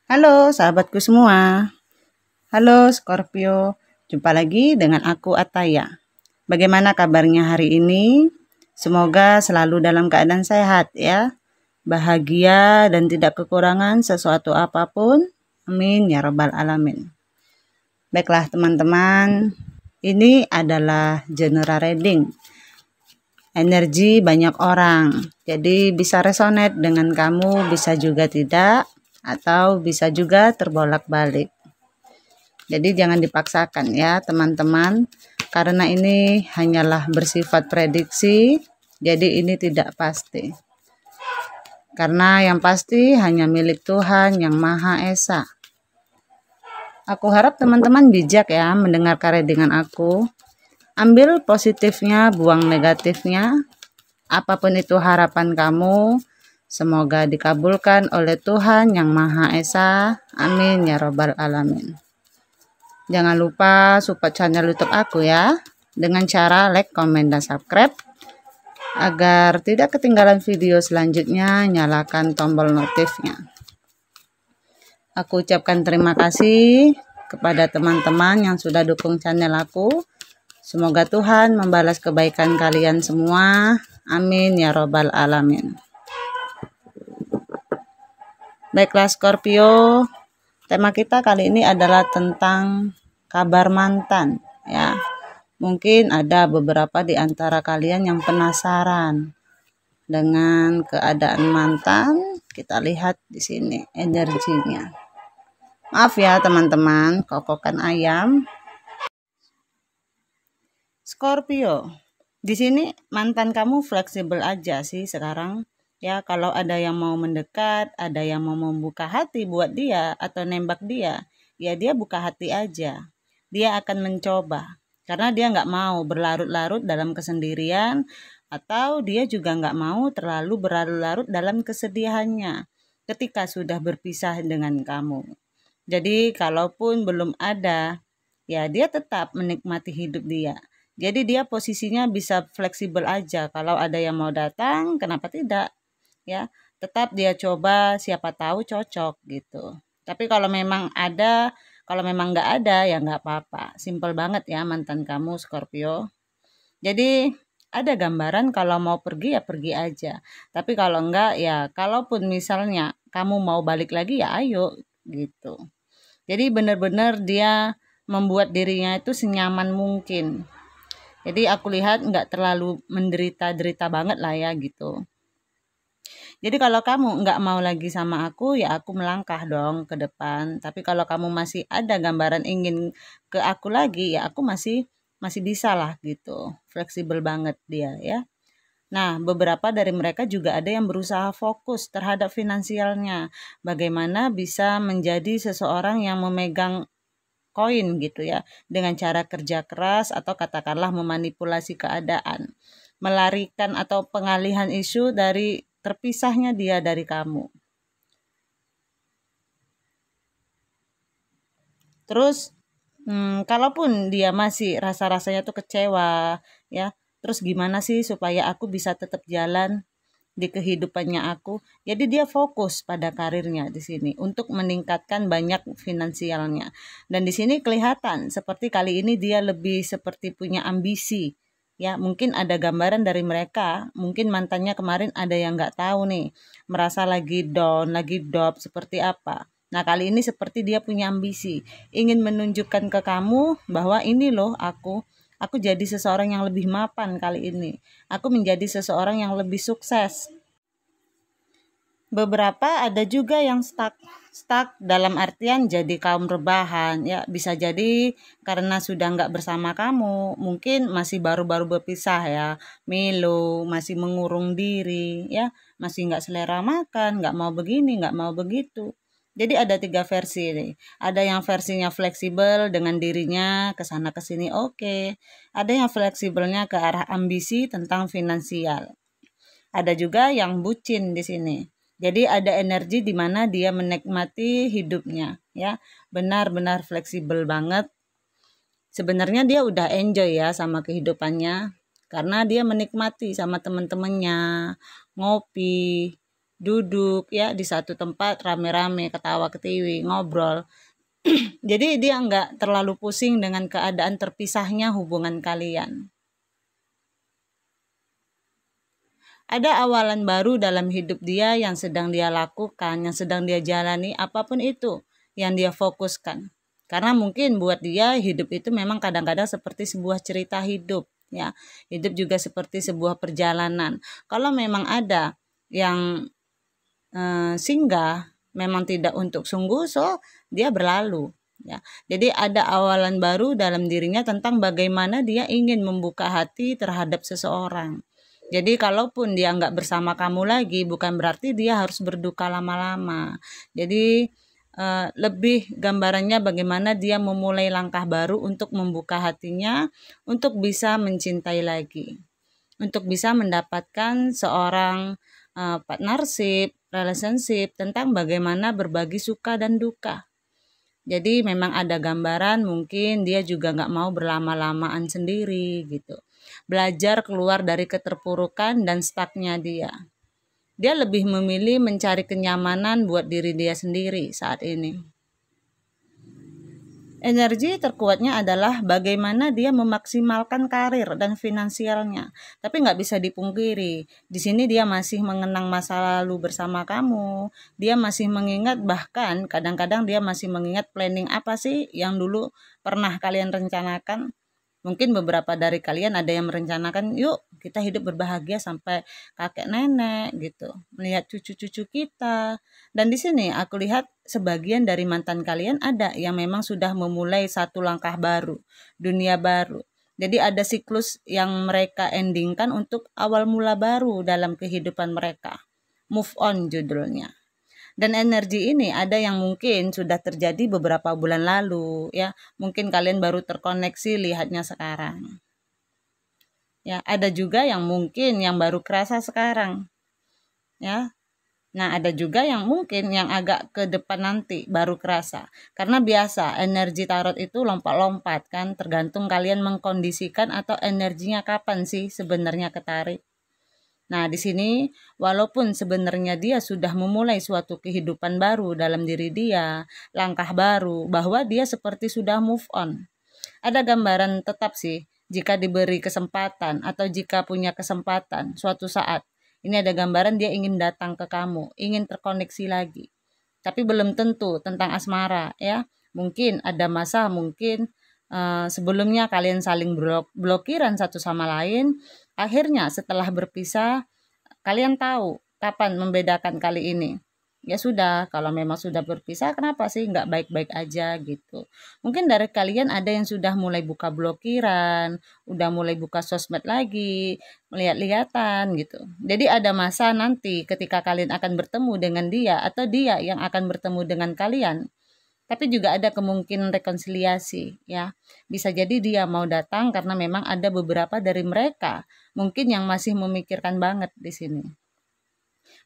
Halo sahabatku semua. Halo Scorpio. Jumpa lagi dengan aku Ataya. Bagaimana kabarnya hari ini? Semoga selalu dalam keadaan sehat ya. Bahagia dan tidak kekurangan sesuatu apapun. Amin ya rabbal alamin. Baiklah teman-teman. Ini adalah general reading. Energi banyak orang. Jadi bisa resonate dengan kamu, bisa juga tidak. Atau bisa juga terbolak-balik. Jadi jangan dipaksakan ya teman-teman, karena ini hanyalah bersifat prediksi, jadi ini tidak pasti. Karena yang pasti hanya milik Tuhan yang Maha Esa. Aku harap teman-teman bijak ya mendengarkan readingan aku. Ambil positifnya, buang negatifnya. Apapun itu harapan kamu, semoga dikabulkan oleh Tuhan yang Maha Esa. Amin ya robbal alamin. Jangan lupa support channel YouTube aku ya, dengan cara like, komen, dan subscribe. Agar tidak ketinggalan video selanjutnya, nyalakan tombol notifnya. Aku ucapkan terima kasih kepada teman-teman yang sudah dukung channel aku. Semoga Tuhan membalas kebaikan kalian semua. Amin ya robbal alamin. Baiklah Scorpio, tema kita kali ini adalah tentang kabar mantan ya. Mungkin ada beberapa di antara kalian yang penasaran dengan keadaan mantan. Kita lihat di sini energinya. Maaf ya teman-teman, kokokan ayam. Scorpio, di sini mantan kamu fleksibel aja sih sekarang. Ya, kalau ada yang mau mendekat, ada yang mau membuka hati buat dia atau nembak dia, ya dia buka hati aja. Dia akan mencoba. Karena dia nggak mau berlarut-larut dalam kesendirian, atau dia juga nggak mau terlalu berlarut-larut dalam kesedihannya ketika sudah berpisah dengan kamu. Jadi kalaupun belum ada, ya dia tetap menikmati hidup dia. Jadi dia posisinya bisa fleksibel aja. Kalau ada yang mau datang, kenapa tidak? Ya, tetap dia coba, siapa tahu cocok gitu. Tapi kalau memang ada, kalau memang nggak ada ya nggak apa-apa. Simple banget ya mantan kamu Scorpio. Jadi ada gambaran kalau mau pergi ya pergi aja. Tapi kalau enggak ya kalaupun misalnya kamu mau balik lagi ya ayo gitu. Jadi benar-benar dia membuat dirinya itu senyaman mungkin. Jadi aku lihat nggak terlalu menderita-derita banget lah ya gitu. Jadi kalau kamu nggak mau lagi sama aku, ya aku melangkah dong ke depan. Tapi kalau kamu masih ada gambaran ingin ke aku lagi, ya aku masih bisa lah gitu. Fleksibel banget dia ya. Nah, beberapa dari mereka juga ada yang berusaha fokus terhadap finansialnya. Bagaimana bisa menjadi seseorang yang memegang koin gitu ya, dengan cara kerja keras atau katakanlah memanipulasi keadaan, melarikan atau pengalihan isu dari terpisahnya dia dari kamu. Terus kalaupun dia masih rasa-rasanya tuh kecewa ya, terus gimana sih supaya aku bisa tetap jalan di kehidupannya aku. Jadi dia fokus pada karirnya di sini untuk meningkatkan banyak finansialnya. Dan di sini kelihatan seperti kali ini dia lebih seperti punya ambisi. Ya, mungkin ada gambaran dari mereka, mungkin mantannya kemarin ada yang nggak tahu nih, merasa lagi down, lagi drop seperti apa. Nah, kali ini seperti dia punya ambisi, ingin menunjukkan ke kamu bahwa ini loh aku jadi seseorang yang lebih mapan kali ini. Aku menjadi seseorang yang lebih sukses. Beberapa ada juga yang stuck dalam artian jadi kaum rebahan ya, bisa jadi karena sudah nggak bersama kamu, mungkin masih baru-baru berpisah ya, melo, masih mengurung diri ya, masih nggak selera makan, nggak mau begini, nggak mau begitu. Jadi ada 3 versi nih. Ada yang versinya fleksibel dengan dirinya ke sana ke sini oke. Ada yang fleksibelnya ke arah ambisi tentang finansial. Ada juga yang bucin di sini. Jadi ada energi di mana dia menikmati hidupnya ya. Benar-benar fleksibel banget. Sebenarnya dia udah enjoy ya sama kehidupannya karena dia menikmati sama teman-temannya, ngopi, duduk ya di satu tempat rame-rame, ketawa ketiwi, ngobrol. Jadi dia nggak terlalu pusing dengan keadaan terpisahnya hubungan kalian. Ada awalan baru dalam hidup dia yang sedang dia lakukan, yang sedang dia jalani, apapun itu yang dia fokuskan. Karena mungkin buat dia hidup itu memang kadang-kadang seperti sebuah cerita hidup, ya. Hidup juga seperti sebuah perjalanan. Kalau memang ada yang singgah, memang tidak untuk sungguh, so dia berlalu, ya. Jadi ada awalan baru dalam dirinya tentang bagaimana dia ingin membuka hati terhadap seseorang. Jadi kalaupun dia nggak bersama kamu lagi, bukan berarti dia harus berduka lama-lama. Jadi lebih gambarannya bagaimana dia memulai langkah baru untuk membuka hatinya, untuk bisa mencintai lagi, untuk bisa mendapatkan seorang partnership, relationship, tentang bagaimana berbagi suka dan duka. Jadi memang ada gambaran mungkin dia juga nggak mau berlama-lamaan sendiri gitu. Belajar keluar dari keterpurukan dan stucknya dia. Dia lebih memilih mencari kenyamanan buat diri dia sendiri saat ini. Energi terkuatnya adalah bagaimana dia memaksimalkan karir dan finansialnya. Tapi nggak bisa dipungkiri, di sini dia masih mengenang masa lalu bersama kamu. Dia masih mengingat, bahkan kadang-kadang dia masih mengingat planning apa sih yang dulu pernah kalian rencanakan. Mungkin beberapa dari kalian ada yang merencanakan, yuk kita hidup berbahagia sampai kakek nenek gitu, melihat cucu-cucu kita. Dan di sini aku lihat sebagian dari mantan kalian ada yang memang sudah memulai satu langkah baru, dunia baru. Jadi ada siklus yang mereka endingkan untuk awal mula baru dalam kehidupan mereka. Move on judulnya. Dan energi ini ada yang mungkin sudah terjadi beberapa bulan lalu, ya. Mungkin kalian baru terkoneksi lihatnya sekarang. Ya, ada juga yang mungkin yang baru kerasa sekarang. Ya. Nah, ada juga yang mungkin yang agak ke depan nanti baru kerasa. Karena biasa energi tarot itu lompat-lompat kan, tergantung kalian mengkondisikan atau energinya kapan sih sebenarnya ketarik. Nah, di sini walaupun sebenarnya dia sudah memulai suatu kehidupan baru dalam diri dia, langkah baru, bahwa dia seperti sudah move on. Ada gambaran tetap sih, jika diberi kesempatan atau jika punya kesempatan suatu saat. Ini ada gambaran dia ingin datang ke kamu, ingin terkoneksi lagi. Tapi belum tentu tentang asmara ya. Mungkin ada masa, mungkin sebelumnya kalian saling blokiran satu sama lain. Akhirnya setelah berpisah, kalian tahu kapan membedakan kali ini. Ya sudah, kalau memang sudah berpisah, kenapa sih nggak baik-baik aja gitu. Mungkin dari kalian ada yang sudah mulai buka blokiran, udah mulai buka sosmed lagi, melihat-lihatan gitu. Jadi ada masa nanti ketika kalian akan bertemu dengan dia atau dia yang akan bertemu dengan kalian. Tapi juga ada kemungkinan rekonsiliasi ya. Bisa jadi dia mau datang karena memang ada beberapa dari mereka mungkin yang masih memikirkan banget di sini.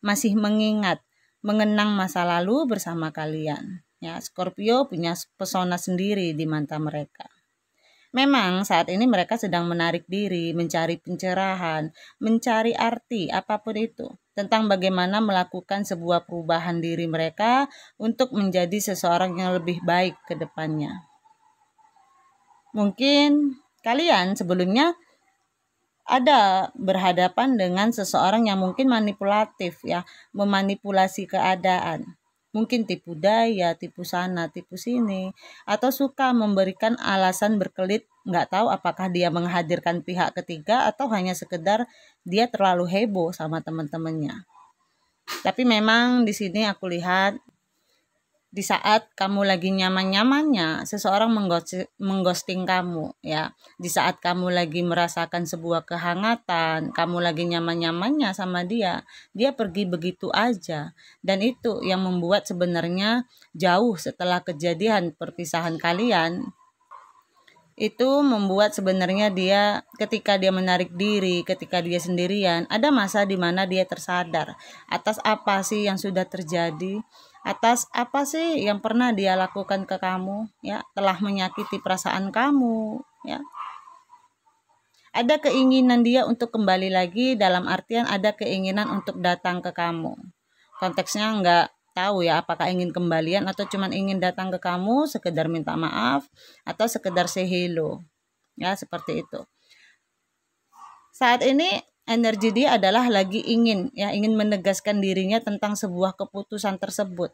Masih mengingat, mengenang masa lalu bersama kalian. Ya, Scorpio punya pesona sendiri di mata mereka. Memang saat ini mereka sedang menarik diri, mencari pencerahan, mencari arti apapun itu tentang bagaimana melakukan sebuah perubahan diri mereka untuk menjadi seseorang yang lebih baik ke depannya. Mungkin kalian sebelumnya ada berhadapan dengan seseorang yang mungkin manipulatif ya, memanipulasi keadaan. Mungkin tipu daya, tipu sana, tipu sini, atau suka memberikan alasan berkelit, nggak tahu apakah dia menghadirkan pihak ketiga atau hanya sekedar dia terlalu heboh sama teman-temannya. Tapi memang di sini aku lihat di saat kamu lagi nyaman-nyamannya, seseorang mengghosting kamu ya. Di saat kamu lagi merasakan sebuah kehangatan, kamu lagi nyaman-nyamannya sama dia pergi begitu aja. Dan itu yang membuat sebenarnya jauh setelah kejadian perpisahan kalian, itu membuat sebenarnya dia ketika dia menarik diri, ketika dia sendirian, ada masa di mana dia tersadar atas apa sih yang sudah terjadi, atas apa sih yang pernah dia lakukan ke kamu ya, telah menyakiti perasaan kamu ya. Ada keinginan dia untuk kembali lagi, dalam artian ada keinginan untuk datang ke kamu, konteksnya nggak tahu ya apakah ingin kembalian atau cuman ingin datang ke kamu sekedar minta maaf atau sekedar say hello. Ya, seperti itu. Saat ini energi dia adalah lagi ingin menegaskan dirinya tentang sebuah keputusan tersebut.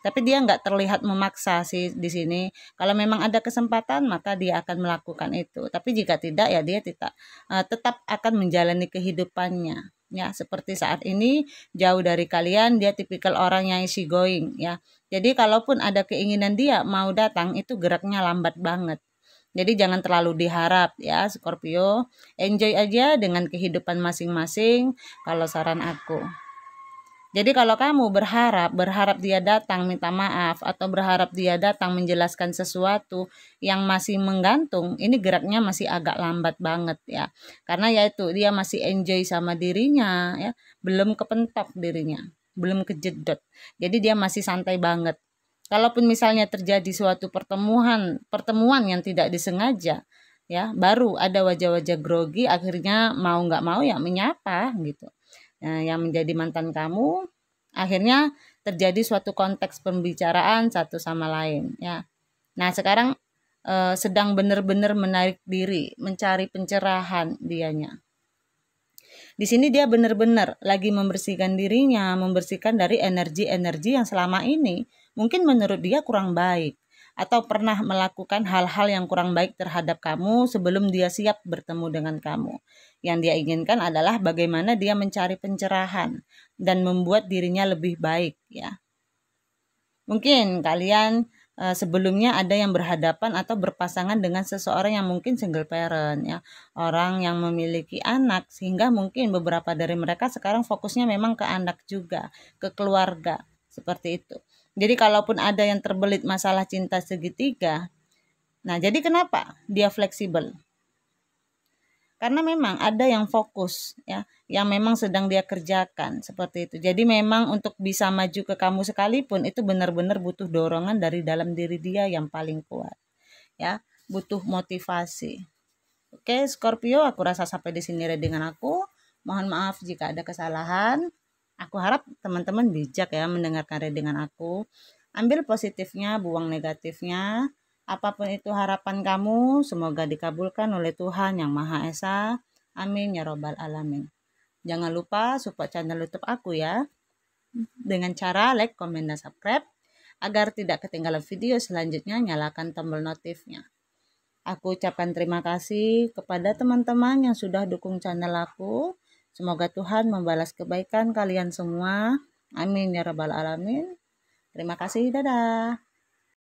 Tapi dia nggak terlihat memaksa sih di sini. Kalau memang ada kesempatan maka dia akan melakukan itu. Tapi jika tidak ya dia tetap akan menjalani kehidupannya. Ya, seperti saat ini jauh dari kalian, dia tipikal orang yang easy going ya. Jadi kalaupun ada keinginan dia mau datang itu geraknya lambat banget. Jadi jangan terlalu diharap ya Scorpio. Enjoy aja dengan kehidupan masing-masing kalau saran aku. Jadi kalau kamu berharap dia datang minta maaf atau berharap dia datang menjelaskan sesuatu yang masih menggantung, ini geraknya masih agak lambat banget ya. Karena yaitu dia masih enjoy sama dirinya ya, belum kepentok dirinya, belum kejedot. Jadi dia masih santai banget. Kalaupun misalnya terjadi suatu pertemuan yang tidak disengaja ya, baru ada wajah-wajah grogi, akhirnya mau nggak mau ya menyapa gitu. Yang menjadi mantan kamu, akhirnya terjadi suatu konteks pembicaraan satu sama lain ya. Nah sekarang sedang benar-benar menarik diri, mencari pencerahan dianya. Di sini dia benar-benar lagi membersihkan dirinya, membersihkan dari energi-energi yang selama ini mungkin menurut dia kurang baik atau pernah melakukan hal-hal yang kurang baik terhadap kamu sebelum dia siap bertemu dengan kamu. Yang dia inginkan adalah bagaimana dia mencari pencerahan dan membuat dirinya lebih baik ya. Mungkin kalian sebelumnya ada yang berhadapan atau berpasangan dengan seseorang yang mungkin single parent ya, orang yang memiliki anak, sehingga mungkin beberapa dari mereka sekarang fokusnya memang ke anak juga, ke keluarga, seperti itu. Jadi kalaupun ada yang terbelit masalah cinta segitiga, nah jadi kenapa dia fleksibel? Karena memang ada yang fokus ya, yang memang sedang dia kerjakan seperti itu. Jadi memang untuk bisa maju ke kamu sekalipun itu benar-benar butuh dorongan dari dalam diri dia yang paling kuat ya, butuh motivasi. Oke, Scorpio, aku rasa sampai di sini readingan aku. Mohon maaf jika ada kesalahan. Aku harap teman-teman bijak ya mendengarkan readingan aku. Ambil positifnya, buang negatifnya. Apapun itu harapan kamu, semoga dikabulkan oleh Tuhan Yang Maha Esa. Amin ya robbal alamin. Jangan lupa support channel YouTube aku ya, dengan cara like, komen, dan subscribe. Agar tidak ketinggalan video selanjutnya, nyalakan tombol notifnya. Aku ucapkan terima kasih kepada teman-teman yang sudah dukung channel aku. Semoga Tuhan membalas kebaikan kalian semua. Amin ya rabbal alamin. Terima kasih, dadah.